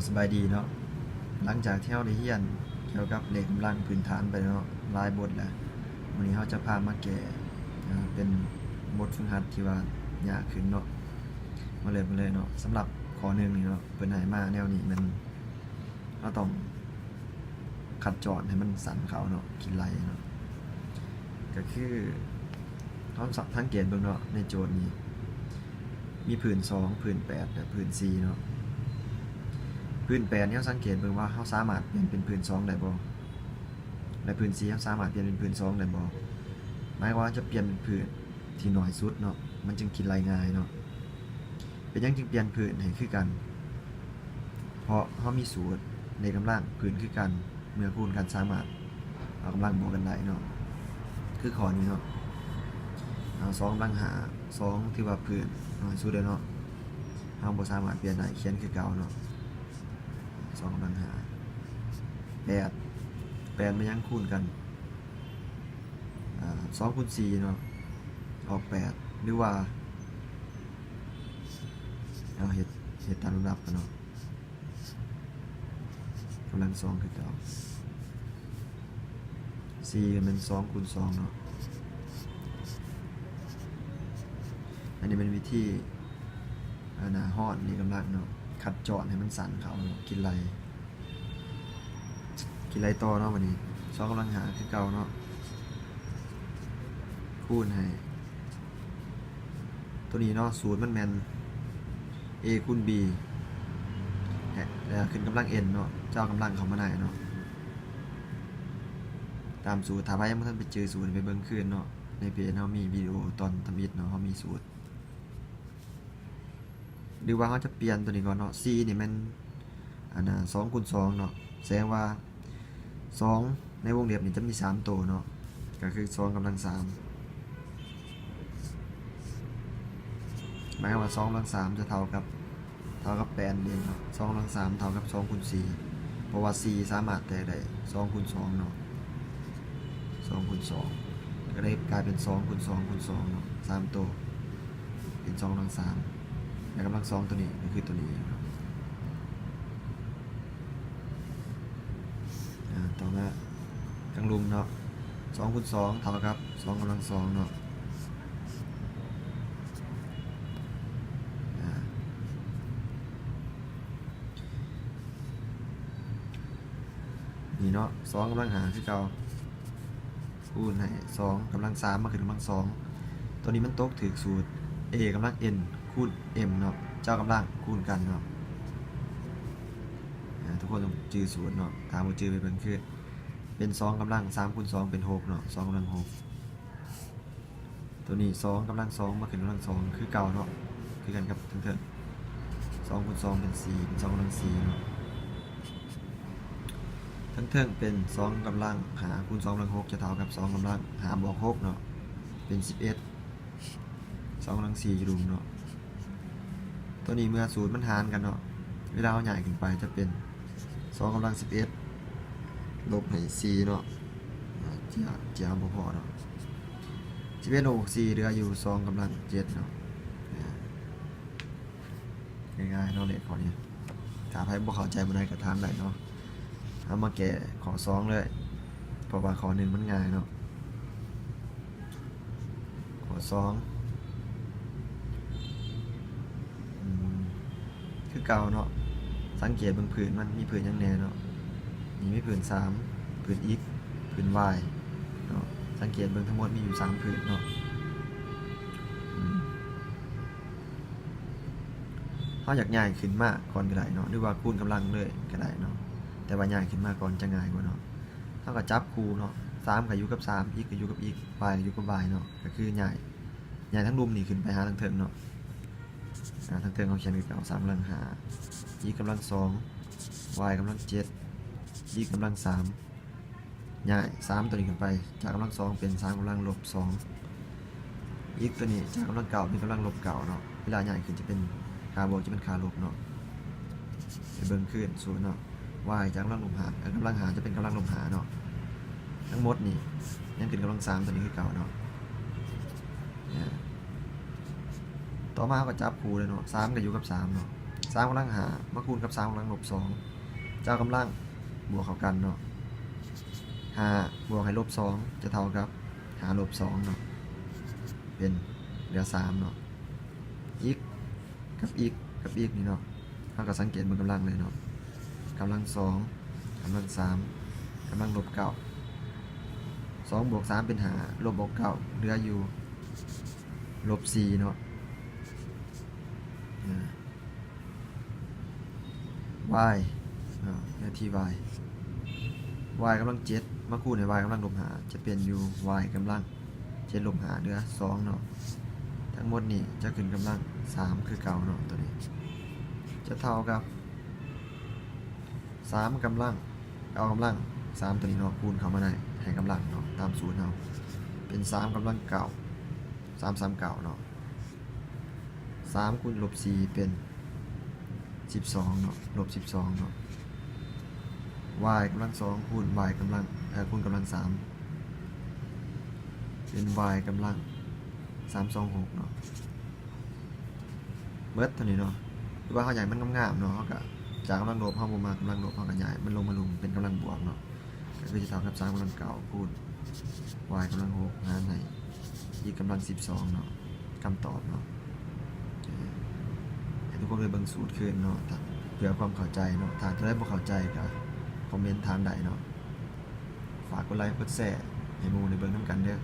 สบายดีเนาะหลังจากที่เราได้เรียนเกี่ยวกับเลขกำลังพื้นฐานไปเนาะหลายบทแล้ววันนี้เราจะพามาแก้เป็นบทฝึกหัดที่ว่ายากขึ้นเนาะมาเลยเนาะสำหรับข้อหนึ่งนี่เนาะเปิดให้มาแนวนี้มันเราต้องขัดจอดให้มันสั่นเขาเนาะกินไหลเนาะก็คือเขาทั้งเกณฑ์เบิ่งเนาะในโจทย์นี้มีผืน2ผืน8และผืน4เนาะผืน8เนี่ยสังเกตเบิ่งว่าเขาสามารถเปลี่ยนเป็นผืน2ได้บ่และผืน4เขาสามารถเปลี่ยนเป็นผืน2ได้บ่หมายว่าจะเปลี่ยนเป็นผืนที่น้อยสุดเนาะมันจึงคิดรายง่ายเนาะเป็นยังจึงเปลี่ยนผืนให้คือกันเพราะเขามีสูตรในกำลังผืนคือกันเมื่อคูณกันสามารถเอากำลังบวกกันได้เนาะคือข้อนี้เนาะ2กำลังหา2ที่ว่าผืนน้อยสุดเลยเนาะเราบ่สามารถเปลี่ยนได้เขียนคือเก่าเนาะ2กำลังหา8มันยังคูณกัน2คูณ4เนาะออก8หรือว่าเอาเฮ็ดตามลำดับกันเนาะกำลัง2คือเก่า4มัน2คูณ2เนาะอันนี้เป็นวิธีฮอดนี่กำลังเนาะขัดจอดให้มันสั่นเขาเนาะกินไรต่อเนาะวันนี้2กำลังหาคือเก่าเนาะคูณให้ตัวนี้เนาะสูตรมันแม่น a คูณ b แล้วขึ้นกำลัง n เนาะเจ้ากำลังเขามาไหนเนาะตามสูตรถ้าใครยังไม่ทันไปเจอสูตรไปเบิ่งคืนเนาะในเพจเขามีวิดีโอตอนทำอิฐเนาะเขามีสูตรหรือว่าเขาจะเปลี่ยนตัวนี้ก่อนเนาะ c นี่มัน2คูณ2เนาะแสดงว่า2ในวงเล็บนี่จะมี3ตัวเนาะก็คือ2กำลัง3หมายว่า2กำลัง3จะเท่ากับ8เองเนาะ2กำลัง3เท่ากับ2คูณ4เพราะว่า 4 สามารถแตกได้2คูณ2เนาะ2คูณ2ก็ได้กลายเป็น2คูณ2คูณ2เนาะ3ตัวเป็น2กำลัง3และกำลัง2ตัวนี้ก็คือตัวนี้เนาะต่อมากลางลุมเนาะ2คูณ2เท่ากับ2กำลัง2เนาะนี่เนาะ2กำลังหาคือเก่าคูณให้2กำลัง3มาขึ้นกำลัง2ตัวนี้มันตกถือสูตร a กำลัง n คูณ m เนาะเจ้ากำลังคูณกันเนาะทุกคนต้องจื้อสูตรเนาะถามว่าจื้อไปเป็นคือเป็น2กำลัง3คูณ2เป็น6เนาะ2กำลัง6ตัวนี้2กำลัง2มาขึ้นกำลัง2คือเก่าเนาะคือกันกับเถิด2คูณ2เป็น4เป็น2กำลัง4เนาะทั้งเทิงเป็น2กำลังหาคูณ2กำลัง6จะเท่ากับ2กำลังหาบวก6เนาะเป็น11 2กำลัง4อยู่ดุมเนาะตัวนี้เมื่อสูตรมันหารกันเนาะเวลาเอาใหญ่ขึ้นไปจะเป็น2กำลัง11ลบให้4เนาะเจียบ่พอเนาะ11ลบ4เหลืออยู่2กำลัง7เนาะง่ายๆเนาะเลขข้อนี้ถ้าใครบ่เข้าใจบ่ได้ก็ถามได้เนาะเอามาแก้ข้อ2เลยเพราะว่าข้อ1มันง่ายเนาะข้อ2คือเก่าเนาะสังเกตบนผืนมันมีผืนยังแน่เนาะนี่มีผืน3ผืน x ผืน y เนาะสังเกตเบิ่งทั้งหมดมีอยู่3ผืนเนาะเขาอยากง่ายขึ้นมากก่อนก็ได้เนาะหรือว่าคูณกำลังเลยก็ได้เนาะแต่ว่าง่ายขึ้นมากก่อนจะง่ายกว่าเนาะเท่ากับจับคูเนาะ3ก็อยู่กับ3 x ก็อยู่กับ x y ก็อยู่กับ y เนาะก็คือง่ายทั้งรุมนี่ขึ้นไปหาทั้งเทิงเนาะทั้งเทิงเขาเขียนคือเก่า3กำลังหา x กำลัง2 y กำลัง7 x กำลัง3ง่าย3ตัวนี้ขึ้นไปจากกำลัง2เป็น3กำลังลบ2 x ตัวนี้จากกำลังเก่าเป็นกำลังลบเก่าเนาะเวลาใหญ่ขึ้นจะเป็นคาบวกจะเป็นคาลบเนาะไปเบิ่งขึ้นศูนย์เนาะ y จากกำลังลบหารกำลังหารจะเป็นกำลังลบหารเนาะทั้งหมดนี่ยังเป็นกำลัง3ตัวนี้คือเก่าเนาะต่อมาก็จับคูเลยเนาะ3ก็อยู่กับ3เนาะ 3กำลังหามาคูณกับ3กำลังลบ2เจ้ากำลังบวกเข้ากันเนาะ5บวกให้ลบ2จะเท่ากับ5ลบ2เนาะเป็นเหลือ3เนาะอีกกับอีกกับอีกนี่เนาะเราก็สังเกตบนกำลังเลยเนาะกำลัง2กำลัง3กำลังลบ9 2บวก3เป็น5ลบบวก9เหลืออยู่ลบ4เนาะy เหลือที่ y กำลัง7มาคูณใน y กำลังลบ5จะเป็นอยู่ y กำลัง7ลบ5เหลือ2เนาะทั้งหมดนี่จะขึ้นกำลัง3คือเก่าเนาะตัวนี้จะเท่ากับ3กำลังเอากำลัง3ตัวนี้เนาะคูณเข้ามาในให้กำลังเนาะตามสูตรเนาะเป็น3กำลังเก่า3 3 9เนาะ3คูณลบ4เป็น12เนาะลบ12เนาะ y กำลัง2คูณ y กำลังคูณกำลัง3เป็น y กำลัง326เนาะเบิดตัวนี้เนาะหรือว่าเขาใหญ่มันงามๆเนาะเขาก็จากกำลังลบเขาบ่มากำลังลบเขาก็ใหญ่มันลงมาลุมเป็นกำลังบวกเนาะก็คือจะเท่ากับ3กำลัง9คูณ y กำลัง6หารให้อีกกำลัง12เนาะคำตอบเนาะให้ทุกคนไปเบิ่งสูตรคืนเนาะเพื่อความเข้าใจเนาะถ้าได้บ่เข้าใจก็คอมเมนต์ถามได้เนาะฝากกดไลค์กดแชร์ให้หมู่ได้เบิ่งนำกันเด้อ